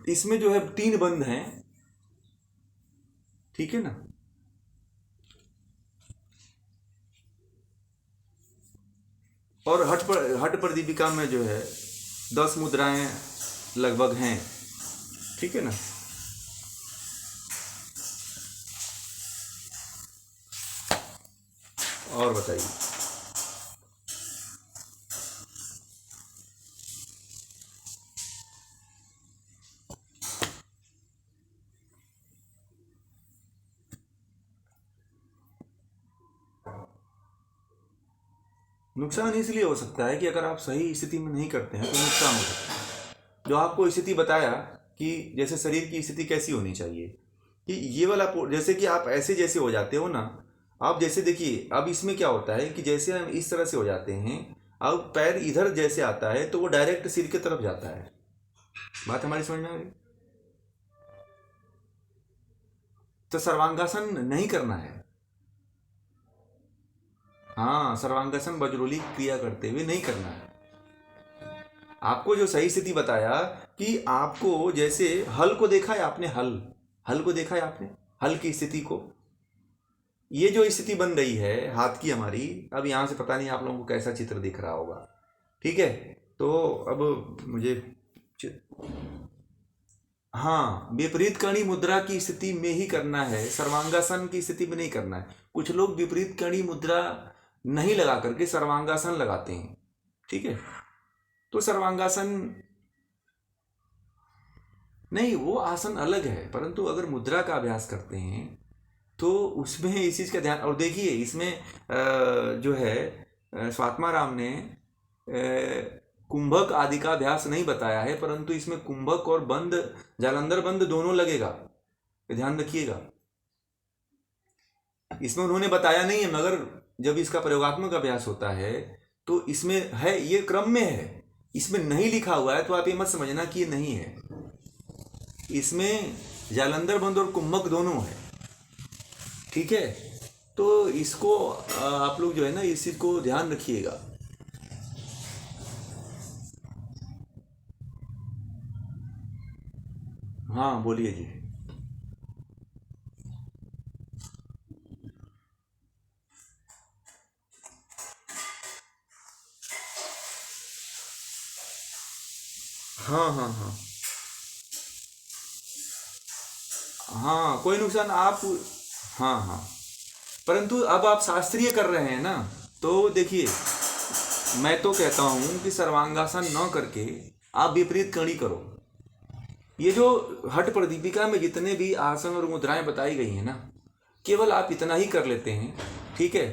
इसमें जो है 3 बंद हैं, ठीक है ना। और हट प्रदीपिका में जो है 10 मुद्राएं लगभग हैं, ठीक है ना। और बताइए। नुकसान इसलिए हो सकता है कि अगर आप सही स्थिति में नहीं करते हैं तो नुकसान हो सकता है। जो आपको स्थिति बताया कि जैसे शरीर की स्थिति कैसी होनी चाहिए, कि ये वाला जैसे कि आप ऐसे जैसे हो जाते हो ना, आप जैसे देखिए अब इसमें क्या होता है कि जैसे हम इस तरह से हो जाते हैं, अब पैर इधर जैसे आता है तो वो डायरेक्ट सिर की तरफ जाता है। बात हमारी समझ में आ रही। तो सर्वांगासन नहीं करना है। हाँ, सर्वांगासन वज्रोली क्रिया करते हुए नहीं करना है। आपको जो सही स्थिति बताया कि आपको जैसे हल को देखा है आपने, हल को देखा है आपने, हल की स्थिति को। ये जो स्थिति बन रही है हाथ की हमारी, अब यहां से पता नहीं आप लोगों को कैसा चित्र दिख रहा होगा, ठीक है। तो अब मुझे हाँ, विपरीत कणी मुद्रा की स्थिति में ही करना है, सर्वांगासन की स्थिति में नहीं करना है। कुछ लोग विपरीत कणी मुद्रा नहीं लगा करके सर्वांगासन लगाते हैं, ठीक है। तो सर्वांगासन नहीं, वो आसन अलग है, परंतु अगर मुद्रा का अभ्यास करते हैं तो उसमें इस चीज़ का ध्यान। और देखिए इसमें जो है स्वात्मा राम ने कुंभक आदि का अभ्यास नहीं बताया है, परंतु इसमें कुंभक और बंद, जालंधर बंद दोनों लगेगा, ध्यान रखिएगा। इसमें उन्होंने बताया नहीं है, मगर जब इसका प्रयोगात्मक अभ्यास होता है तो इसमें है, ये क्रम में है। इसमें नहीं लिखा हुआ है तो आप ये मत समझना कि ये नहीं है। इसमें जालंधर बंद और कुंभक दोनों है, ठीक है। तो इसको आप लोग जो है ना इस चीज को ध्यान रखिएगा। हाँ बोलिए जी। हाँ हाँ हाँ हाँ, कोई नुकसान आप, हाँ हाँ, परंतु अब आप शास्त्रीय कर रहे हैं ना, तो देखिए मैं तो कहता हूं कि सर्वांगासन न करके आप विपरीत कड़ी करो। ये जो हट प्रदीपिका में जितने भी आसन और मुद्राएं बताई गई हैं ना, केवल आप इतना ही कर लेते हैं, ठीक है।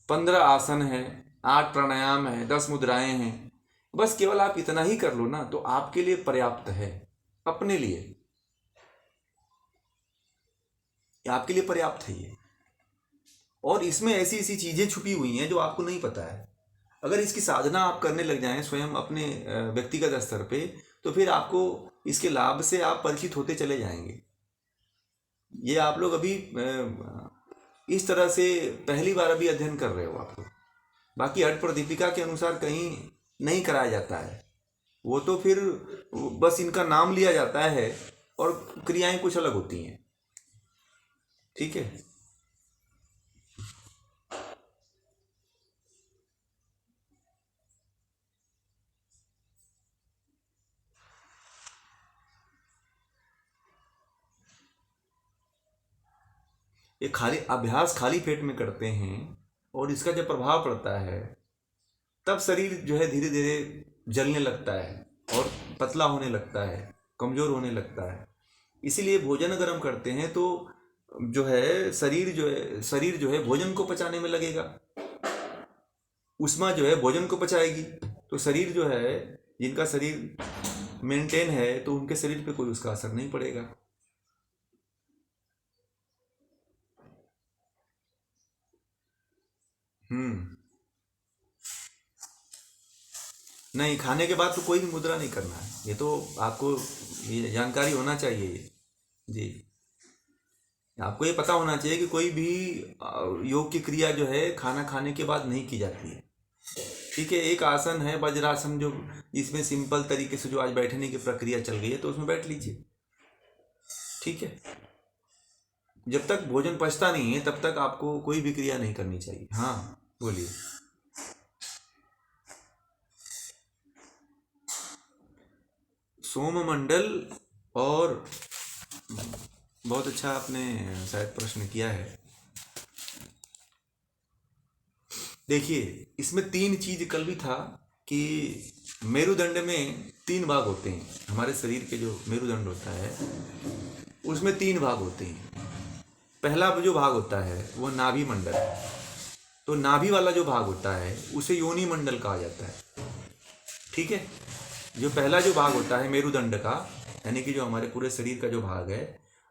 15 आसन है, 8 प्राणायाम है, 10 मुद्राएं हैं, बस केवल आप इतना ही कर लो ना तो आपके लिए पर्याप्त है। अपने लिए आपके लिए पर्याप्त है ये। और इसमें ऐसी ऐसी चीजें छुपी हुई हैं जो आपको नहीं पता है। अगर इसकी साधना आप करने लग जाएं स्वयं अपने व्यक्तिगत स्तर पे, तो फिर आपको इसके लाभ से आप परिचित होते चले जाएंगे। ये आप लोग अभी इस तरह से पहली बार अभी अध्ययन कर रहे हो आप लोग। बाकी हठ प्रदीपिका के अनुसार कहीं नहीं कराया जाता है, वो तो फिर बस इनका नाम लिया जाता है और क्रियाएं कुछ अलग होती हैं, ठीक है। ये खाली अभ्यास खाली पेट में करते हैं और इसका जब प्रभाव पड़ता है तब शरीर जो है धीरे धीरे जलने लगता है और पतला होने लगता है, कमजोर होने लगता है। इसीलिए भोजन अगर हम करते हैं तो जो है शरीर जो है भोजन को पचाने में लगेगा, उष्मा जो है भोजन को पचाएगी। तो शरीर जो है, जिनका शरीर मेंटेन है तो उनके शरीर पे कोई उसका असर नहीं पड़ेगा। हम्म। नहीं, खाने के बाद तो कोई भी मुद्रा नहीं करना है, ये तो आपको ये जानकारी होना चाहिए जी। आपको ये पता होना चाहिए कि कोई भी योग की क्रिया जो है खाना खाने के बाद नहीं की जाती है, ठीक है, एक आसन है वज्रासन, जो इसमें सिंपल तरीके से जो आज बैठने की प्रक्रिया चल गई है, तो उसमें बैठ लीजिए। ठीक है, जब तक भोजन पचता नहीं है तब तक आपको कोई भी क्रिया नहीं करनी चाहिए। हाँ बोलिए। सोममंडल, और बहुत अच्छा आपने शायद प्रश्न किया है। देखिए, इसमें तीन चीज कल भी था कि मेरुदंड में तीन भाग होते हैं। हमारे शरीर के जो मेरुदंड होता है उसमें तीन भाग होते हैं। पहला जो भाग होता है वो नाभि मंडल। तो नाभि वाला जो भाग होता है उसे योनि मंडल कहा जाता है। ठीक है, जो पहला जो भाग होता है मेरुदंड का, यानी कि जो हमारे पूरे शरीर का जो भाग है,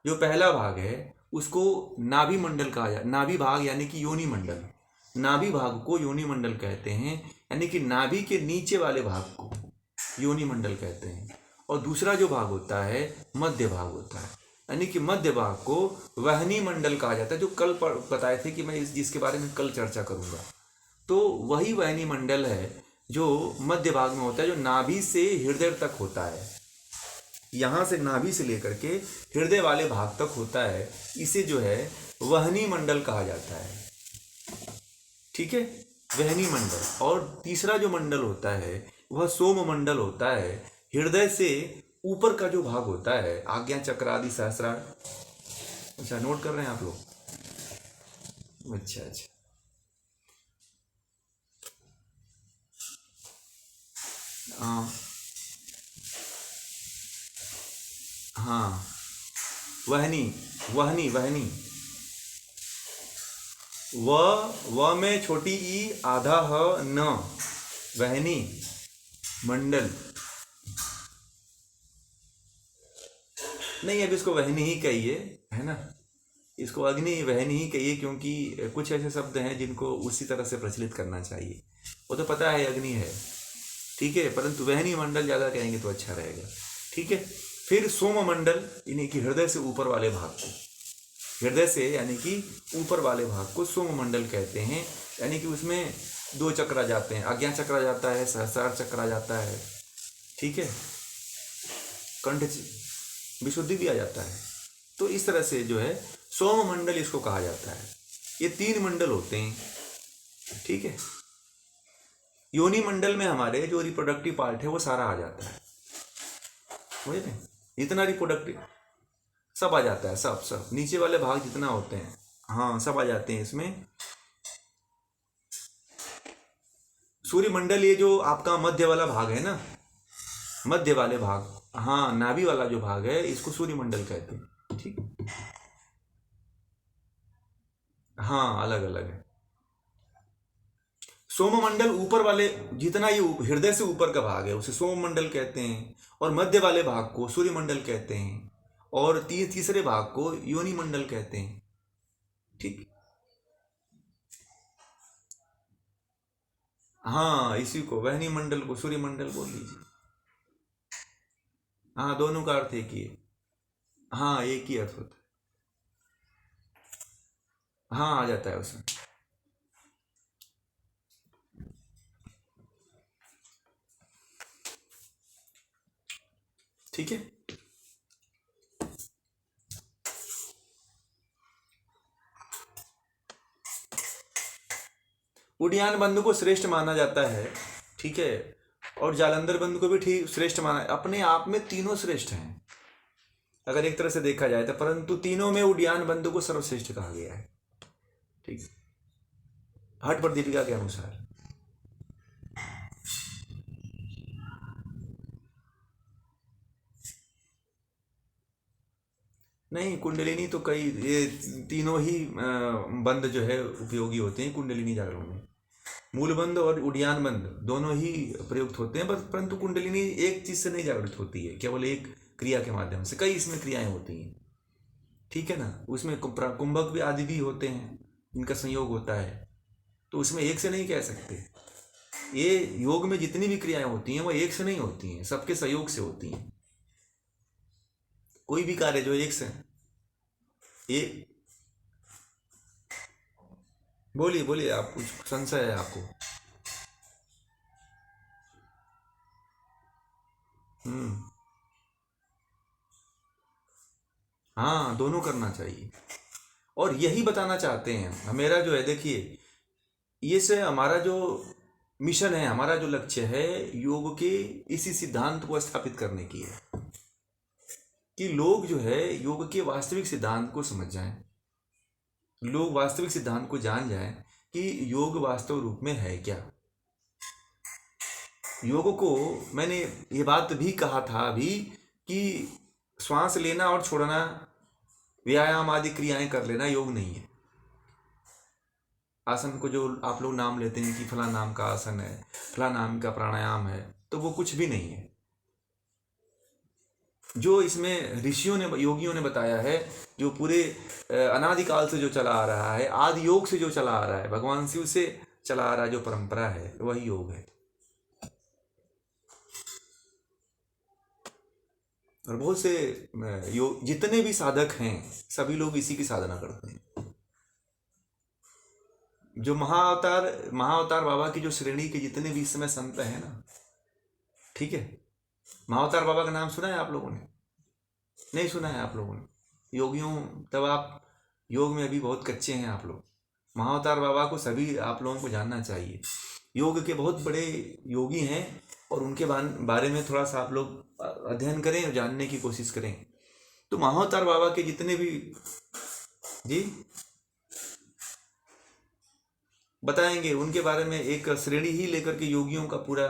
जो पहला भाग है उसको नाभि मंडल कहा जाता है। नाभि भाग यानी कि योनि मंडल, नाभि भाग को योनि मंडल कहते हैं, यानी कि नाभि के नीचे वाले भाग को योनि मंडल कहते हैं। और दूसरा जो भाग होता है मध्य भाग होता है, यानी कि मध्य भाग को वहनी मंडल कहा जाता है, जो कल बताए थे कि मैं जिसके बारे में कल चर्चा करूंगा। तो वही वहनी मंडल है जो मध्य भाग में होता है, जो नाभि से हृदय तक होता है। यहाँ से नाभि से लेकर के हृदय वाले भाग तक होता है, इसे जो है वहनी मंडल कहा जाता है। ठीक है, वहनी मंडल। और तीसरा जो मंडल होता है वह सोम मंडल होता है। हृदय से ऊपर का जो भाग होता है, आज्ञा चक्र आदि सहस्रार। अच्छा, नोट कर रहे हैं आप लोग? अच्छा अच्छा। हाँ हाँ, वहनी वहनी वहनी, व में छोटी ई, आधा ह न, वहनी मंडल। नहीं, अब इसको वहनी ही कहिए, है ना। इसको अग्नि वहनी ही कहिए, क्योंकि कुछ ऐसे शब्द हैं जिनको उसी तरह से प्रचलित करना चाहिए। वो तो पता है अग्नि है, ठीक है, परंतु वहनी मंडल ज़्यादा कहेंगे तो अच्छा रहेगा। ठीक है, फिर सोम मंडल, यानी कि हृदय से ऊपर वाले भाग को, हृदय से यानी कि ऊपर वाले भाग को सोम मंडल कहते हैं। यानी कि उसमें दो चक्र आ जाते हैं, आज्ञा चक्र आ जाता है, सहस्रार चक्र आ जाता है। ठीक है, कंठ विशुद्धि भी आ जाता है। तो इस तरह से जो है सोम मंडल इसको कहा जाता है। ये तीन मंडल होते हैं। ठीक है, योनि मंडल में हमारे जो रिप्रोडक्टिव पार्ट है वो सारा आ जाता है, समझ रहे हैं? जितना रिप्रोडक्टिव सब आ जाता है, सब सब नीचे वाले भाग जितना होते हैं, हाँ सब आ जाते हैं इसमें। सूर्य मंडल, ये जो आपका मध्य वाला भाग है ना, मध्य वाले भाग, हाँ नाभि वाला जो भाग है, इसको सूर्य मंडल कहते हैं। ठीक, हाँ अलग अलग है। सोम मंडल ऊपर वाले, जितना ये हृदय से ऊपर का भाग है उसे सोम मंडल कहते हैं, और मध्य वाले भाग को सूर्य मंडल कहते हैं, और तीसरे भाग को योनि मंडल कहते हैं। ठीक, हाँ इसी को वहनी मंडल को सूर्य मंडल बोल लीजिए। हाँ, दोनों का अर्थ एक ही है। हाँ, एक ही अर्थ होता है। हाँ, आ जाता है उसमें। ठीक है, उडियान बंधु को श्रेष्ठ माना जाता है। ठीक है, और जालंधर बंधु को भी ठीक श्रेष्ठ माना, अपने आप में तीनों श्रेष्ठ हैं अगर एक तरह से देखा जाए तो, परंतु तीनों में उडियान बंधु को सर्वश्रेष्ठ कहा गया है। ठीक, हठ पर दीपिका के अनुसार। नहीं, कुंडलिनी तो कई, ये तीनों ही बंद जो है उपयोगी होते हैं कुंडलिनी जागरण में। मूल बंद और उडियान बंद दोनों ही प्रयुक्त होते हैं, बस परंतु कुंडलिनी एक चीज से नहीं जागृत होती है, केवल एक क्रिया के माध्यम से, कई इसमें क्रियाएं होती हैं। ठीक है ना, उसमें कुंभक भी आदि भी होते हैं, इनका संयोग होता है, तो उसमें एक से नहीं कह सकते। ये योग में जितनी भी क्रियाएं होती हैं वो एक से नहीं होती हैं, सबके सहयोग से होती हैं। कोई भी कार्य जो एक से, एक, बोलिए बोलिए, आप कुछ संशय है आपको? हाँ, दोनों करना चाहिए। और यही बताना चाहते हैं मेरा जो है, देखिए, ये से हमारा जो मिशन है, हमारा जो लक्ष्य है, योग के इसी सिद्धांत को स्थापित करने की है कि लोग जो है योग के वास्तविक सिद्धांत को समझ जाएं, लोग वास्तविक सिद्धांत को जान जाएं कि योग वास्तव रूप में है क्या। योग को मैंने ये बात भी कहा था अभी कि श्वास लेना और छोड़ना, व्यायाम आदि क्रियाएं कर लेना योग नहीं है। आसन को जो आप लोग नाम लेते हैं कि फला नाम का आसन है, फला नाम का प्राणायाम है, तो वो कुछ भी नहीं है। जो इसमें ऋषियों ने, योगियों ने बताया है, जो पूरे अनादिकाल से जो चला आ रहा है, आदि योग से जो चला आ रहा है, भगवान शिव से चला आ रहा है, जो परंपरा है, वही योग है। और बहुत से योग, जितने भी साधक हैं, सभी लोग इसी की साधना करते हैं। जो महाअवतार बाबा की जो श्रेणी के जितने भी इस समय संत हैं ना, ठीक है, महाअवतार बाबा का नाम सुना है आप लोगों ने? नहीं सुना है आप लोगों ने? योगियों, तब आप योग में अभी बहुत कच्चे हैं आप लोग। महाअवतार बाबा को सभी आप लोगों को जानना चाहिए। योग के बहुत बड़े योगी हैं और उनके बारे में थोड़ा सा आप लोग अध्ययन करें और जानने की कोशिश करें। तो महाअवतार बाबा के जितने भी, जी बताएंगे उनके बारे में, एक श्रेणी ही लेकर के योगियों का पूरा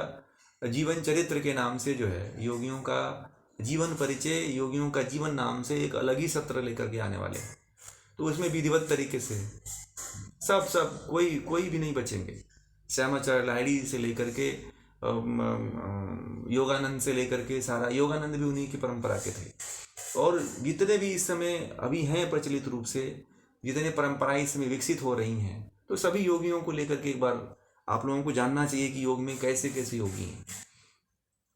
जीवन चरित्र के नाम से जो है, योगियों का जीवन परिचय, योगियों का जीवन नाम से एक अलग ही सत्र लेकर के आने वाले हैं। तो उसमें विधिवत तरीके से सब कोई भी नहीं बचेंगे। श्यामाचार्य लाहिड़ी से लेकर के योगानंद से लेकर के सारा, योगानंद भी उन्हीं की परंपरा के थे। और जितने भी इस समय अभी हैं प्रचलित रूप से, जितने परंपराएं इस समय विकसित हो रही हैं, तो सभी योगियों को लेकर के एक बार आप लोगों को जानना चाहिए कि योग में कैसे कैसे योगी हैं।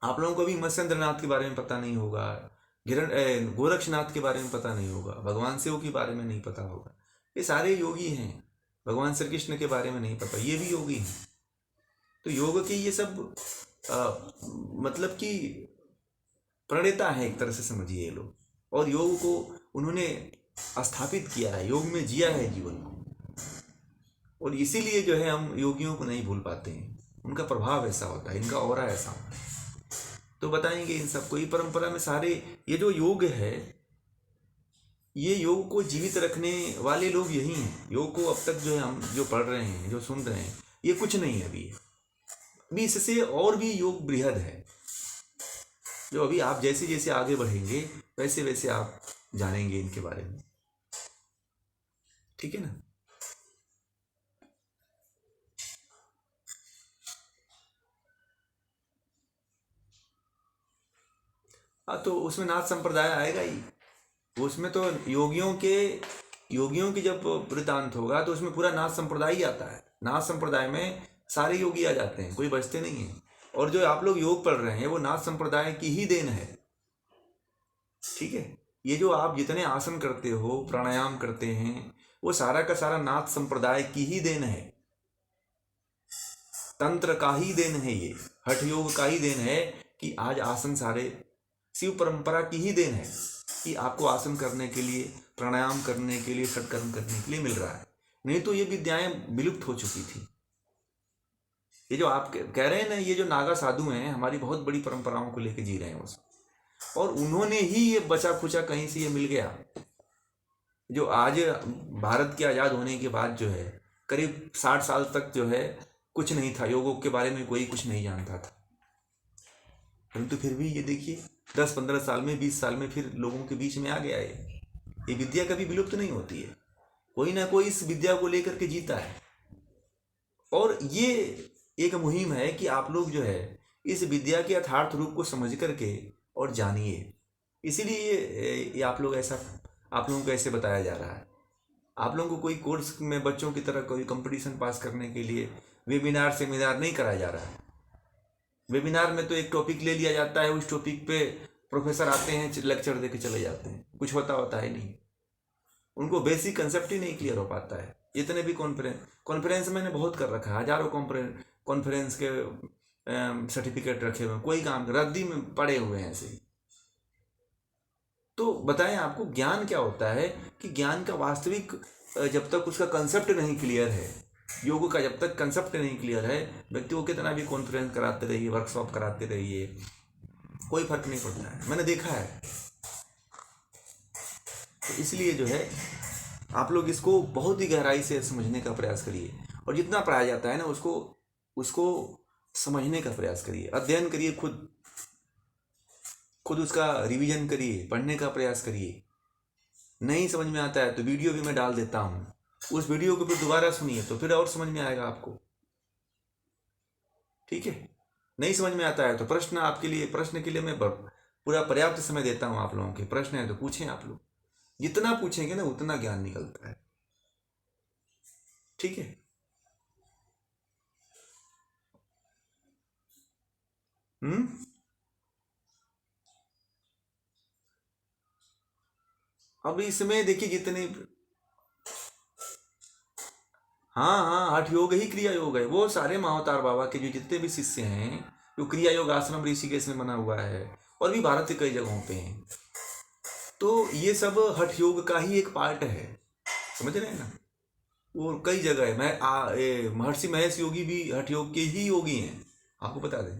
आप लोगों को भी मत्स्येंद्रनाथ के बारे में पता नहीं होगा, गोरक्षनाथ के बारे में पता नहीं होगा, भगवान शिव के बारे में नहीं पता होगा। ये सारे योगी हैं। भगवान श्री कृष्ण के बारे में नहीं पता, ये भी योगी हैं। तो योग के ये सब मतलब कि प्रणेता है एक तरह से, समझिए ये लोग। और योग को उन्होंने स्थापित किया है, योग में जिया है जीवन को। और इसीलिए जो है हम योगियों को नहीं भूल पाते हैं, उनका प्रभाव ऐसा होता है, इनका ऑरा ऐसा होता है। तो बताएंगे इन सबको, ये परंपरा में सारे ये जो योग है, ये योग को जीवित रखने वाले लोग यही हैं। योग को अब तक जो है हम जो पढ़ रहे हैं, जो सुन रहे हैं, ये कुछ नहीं है अभी इससे और भी योग बृहद है, जो अभी आप जैसे जैसे आगे बढ़ेंगे वैसे वैसे आप जानेंगे इनके बारे में। ठीक है ना? तो उसमें नाथ संप्रदाय आएगा ही। उसमें तो योगियों की जब वृतांत होगा तो उसमें पूरा नाथ संप्रदाय ही आता है। नाथ संप्रदाय में सारे योगी आ जाते हैं, कोई बचते नहीं है। और जो आप लोग योग पढ़ रहे हैं वो नाथ संप्रदाय की ही देन है। ठीक है, ये जो आप जितने आसन करते हो, प्राणायाम करते हैं, वो सारा का सारा नाथ संप्रदाय की ही देन है, तंत्र का ही देन है, ये हठ योग का ही देन है कि आज आसन सारे शिव परंपरा की ही देन है कि आपको आसन करने के लिए, प्राणायाम करने के लिए, षटकर्म करने के लिए मिल रहा है। नहीं तो ये विद्याएं विलुप्त हो चुकी थी। ये जो आप कह रहे हैं ना, ये जो नागा साधु हैं, हमारी बहुत बड़ी परंपराओं को लेकर जी रहे हैं उस, और उन्होंने ही ये बचा खुचा कहीं से ये मिल गया। जो आज भारत के आज़ाद होने के बाद जो है करीब 60 साल तक जो है कुछ नहीं था, योगों के बारे में कोई कुछ नहीं जानता था। परंतु फिर भी ये देखिए 10-15 साल में, 20 साल में फिर लोगों के बीच में आ गया है। ये विद्या कभी विलुप्त नहीं होती है, कोई ना कोई इस विद्या को लेकर के जीता है। और ये एक मुहिम है कि आप लोग जो है इस विद्या के यथार्थ रूप को समझ करके और जानिए। इसीलिए ये आप लोगों को ऐसे बताया जा रहा है। आप लोगों को कोई कोर्स में बच्चों की तरह कोई कंपटीशन पास करने के लिए वेबिनार सेमिनार नहीं कराया जा रहा है। वेबिनार में तो एक टॉपिक ले लिया जाता है, उस टॉपिक पे प्रोफेसर आते हैं, लेक्चर दे के चले जाते हैं, कुछ होता है नहीं। उनको बेसिक कंसेप्ट ही नहीं क्लियर हो पाता है। इतने भी कॉन्फ्रेंस मैंने बहुत कर रखा है, हजारों कॉन्फ्रेंस के सर्टिफिकेट रखे हुए हैं, कोई काम रद्दी में पड़े हुए हैं ऐसे ही। तो तो बताएं आपको ज्ञान क्या होता है, कि ज्ञान का वास्तविक जब तक उसका कंसेप्ट नहीं क्लियर है, योग का जब तक कंसेप्ट नहीं क्लियर है, व्यक्ति को कितना भी कॉन्फ्रेंस कराते रहिए, वर्कशॉप कराते रहिए, कोई फर्क नहीं पड़ता है, मैंने देखा है। तो इसलिए जो है आप लोग इसको बहुत ही गहराई से समझने का प्रयास करिए, और जितना पढ़ाया जाता है ना उसको उसको समझने का प्रयास करिए, अध्ययन करिए, खुद उसका रिवीजन करिए, पढ़ने का प्रयास करिए। नहीं समझ में आता है तो वीडियो भी मैं डाल देता हूँ, उस वीडियो को फिर दोबारा सुनिए तो फिर और समझ में आएगा आपको। ठीक है, नहीं समझ में आता है तो प्रश्न के लिए मैं पूरा पर्याप्त समय देता हूँ आप लोगों के। प्रश्न है तो पूछें, आप लोग जितना पूछेंगे ना उतना ज्ञान निकलता है। ठीक है। अब इसमें देखिए जितने, हाँ हाँ, हठ योग ही क्रिया योग है। वो सारे महाअवतार बाबा के जो जितने भी शिष्य हैं, जो क्रिया योग आश्रम ऋषिकेश में बना हुआ है और भी भारत के कई जगहों पे हैं, तो ये सब हठ योग का ही एक पार्ट है। समझ रहे हैं ना, वो कई जगह है। महर्षि महेश योगी भी हठ योग के ही योगी हैं, आपको बता दें।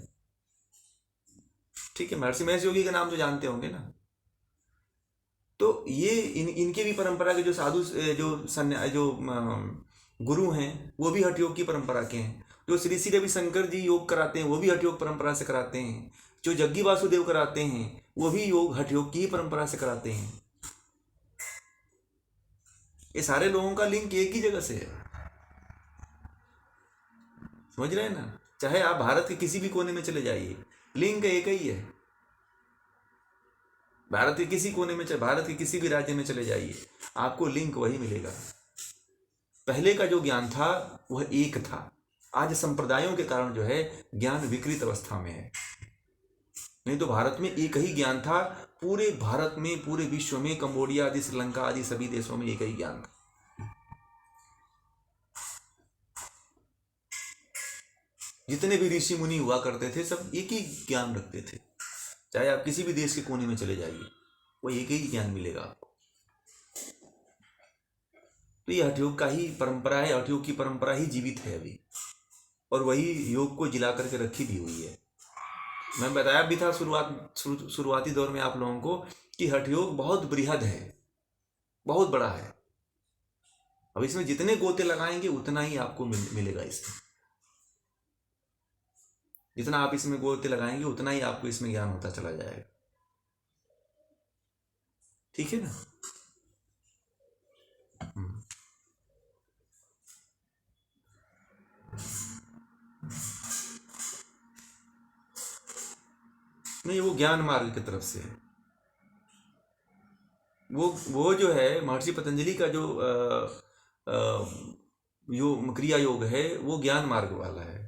ठीक है, महर्षि महेश योगी का नाम तो जानते होंगे ना। तो ये इनके भी परंपरा के जो साधु जो गुरु हैं वो भी हठ योग की परंपरा के हैं। जो श्री श्री रविशंकर जी योग कराते हैं वो भी हठ योग परंपरा से कराते हैं। जो जग्गी वासुदेव कराते हैं वो भी योग हठ योग की ही परंपरा से कराते हैं। ये सारे लोगों का लिंक एक ही जगह से है। समझ रहे हैं ना, चाहे आप भारत के किसी भी कोने में चले जाइए, लिंक एक ही है। भारत के किसी कोने में, चाहे भारत के किसी भी राज्य में चले जाइए, आपको लिंक वही मिलेगा। पहले का जो ज्ञान था वह एक था, आज संप्रदायों के कारण जो है ज्ञान विकृत अवस्था में है। नहीं तो भारत में एक ही ज्ञान था, पूरे भारत में, पूरे विश्व में, कंबोडिया आदि, श्रीलंका आदि सभी देशों में एक ही ज्ञान था। जितने भी ऋषि मुनि हुआ करते थे सब एक ही ज्ञान रखते थे। चाहे आप किसी भी देश के कोने में चले जाइए, वो एक ही ज्ञान मिलेगा आपको। तो ये हठ योग का ही परंपरा है, हठ योग की परंपरा ही जीवित है अभी, और वही योग को जिला करके रखी भी हुई है। मैं बताया भी था शुरुआती दौर में आप लोगों को कि हठ योग बहुत बृहद है, बहुत बड़ा है। अब इसमें जितने गोते लगाएंगे उतना ही आपको मिलेगा इसमें। जितना आप इसमें गोते लगाएंगे उतना ही आपको इसमें ज्ञान होता चला जाएगा। ठीक है ना। नहीं, वो ज्ञान मार्ग की तरफ से है। वो जो है महर्षि पतंजलि का जो क्रिया योग है वो ज्ञान मार्ग वाला है।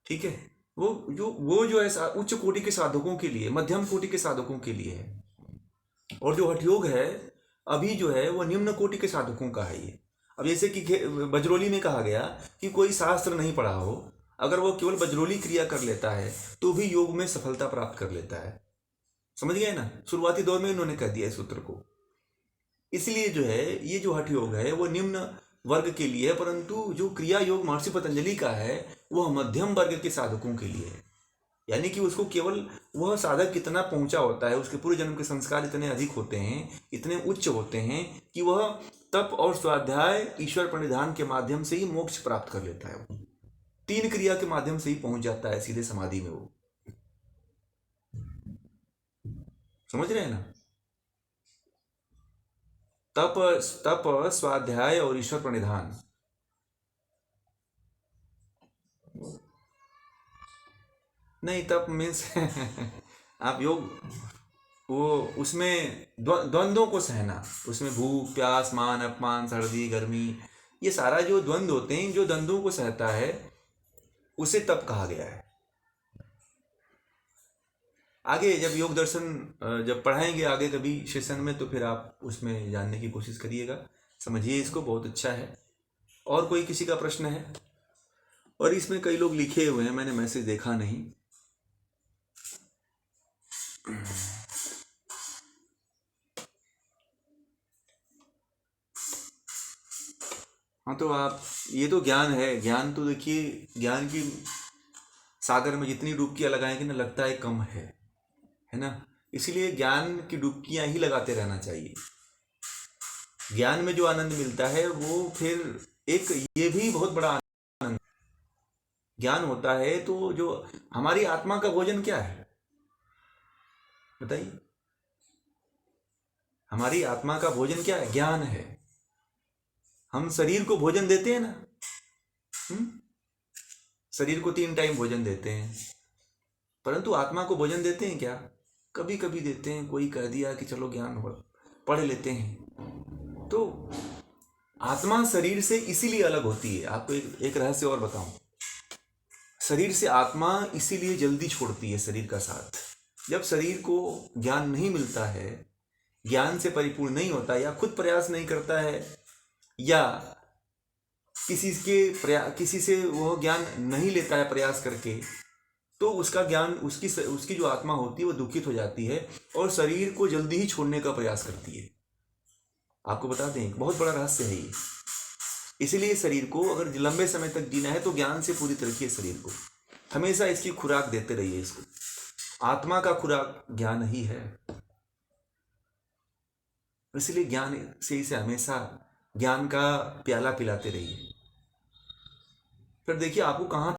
ठीक है, वो जो है उच्च कोटि के साधकों के लिए, मध्यम कोटि के साधकों के लिए है। और जो हठ योग है अभी जो है वो निम्न कोटि के साधकों का है ये। अब जैसे कि बजरोली में कहा गया कि कोई शास्त्र नहीं पढ़ा हो, अगर वो केवल बजरोली क्रिया कर लेता है तो भी योग में सफलता प्राप्त कर लेता है। समझ गए ना, शुरुआती दौर में इन्होंने कह दिया इस सूत्र को। इसलिए जो है ये जो हठ योग है वो निम्न वर्ग के लिए है, परंतु जो क्रिया योग महर्षि पतंजलि का है वह मध्यम वर्ग के साधकों के लिए है। यानी कि उसको केवल वह साधक कितना पहुंचा होता है, उसके पूर्व जन्म के संस्कार इतने अधिक होते हैं, इतने उच्च होते हैं कि वह तप और स्वाध्याय ईश्वर प्रणिधान के माध्यम से ही मोक्ष प्राप्त कर लेता है। वो 3 क्रिया के माध्यम से ही पहुंच जाता है सीधे समाधि में वो। समझ रहे हैं ना, तप स्वाध्याय और ईश्वर प्रणिधान। नहीं, तप मीन्स आप योग, वो उसमें द्वंद्वों को सहना, उसमें भूख प्यास मान अपमान सर्दी गर्मी, ये सारा जो द्वंद्व होते हैं, जो द्वंद्वों को सहता है उसे तप कहा गया है। आगे जब योग दर्शन जब पढ़ाएंगे आगे कभी सेशन में, तो फिर आप उसमें जानने की कोशिश करिएगा, समझिए इसको, बहुत अच्छा है। और कोई किसी का प्रश्न है? और इसमें कई लोग लिखे हुए हैं, मैंने मैसेज देखा नहीं। हाँ, तो आप, ये तो ज्ञान है। ज्ञान तो देखिए, ज्ञान की सागर में जितनी डुबकियां लगाएंगे ना, लगता है कम है ना। इसीलिए ज्ञान की डुबकियां ही लगाते रहना चाहिए। ज्ञान में जो आनंद मिलता है वो फिर एक, ये भी बहुत बड़ा आनंद। ज्ञान होता है तो जो हमारी आत्मा का भोजन क्या है बताइए। हमारी आत्मा का भोजन क्या है? ज्ञान है। हम शरीर को भोजन देते हैं ना। हम्म? शरीर को 3 टाइम भोजन देते हैं, परंतु आत्मा को भोजन देते हैं क्या? कभी कभी देते हैं। कोई कह दिया कि चलो ज्ञान पढ़ लेते हैं। तो आत्मा शरीर से इसीलिए अलग होती है। आपको एक रहस्य और बताऊं। शरीर से आत्मा इसीलिए जल्दी छोड़ती है शरीर का साथ। जब शरीर को ज्ञान नहीं मिलता है, ज्ञान से परिपूर्ण नहीं होता, या खुद प्रयास नहीं करता है, या किसी से वो ज्ञान नहीं लेता है प्रयास करके, तो उसका ज्ञान, उसकी जो आत्मा होती है वो दुखित हो जाती है और शरीर को जल्दी ही छोड़ने का प्रयास करती है। आपको बता दें, एक बहुत बड़ा रहस्य है ये। इसीलिए शरीर को अगर लंबे समय तक जीना है तो ज्ञान से पूरी रखिए शरीर को। हमेशा इसकी खुराक देते रहिए इसको। आत्मा का खुराक ज्ञान ही है। इसलिए ज्ञान से इसे हमेशा ज्ञान का प्याला पिलाते रहिए। फिर देखिए आपको कहाँ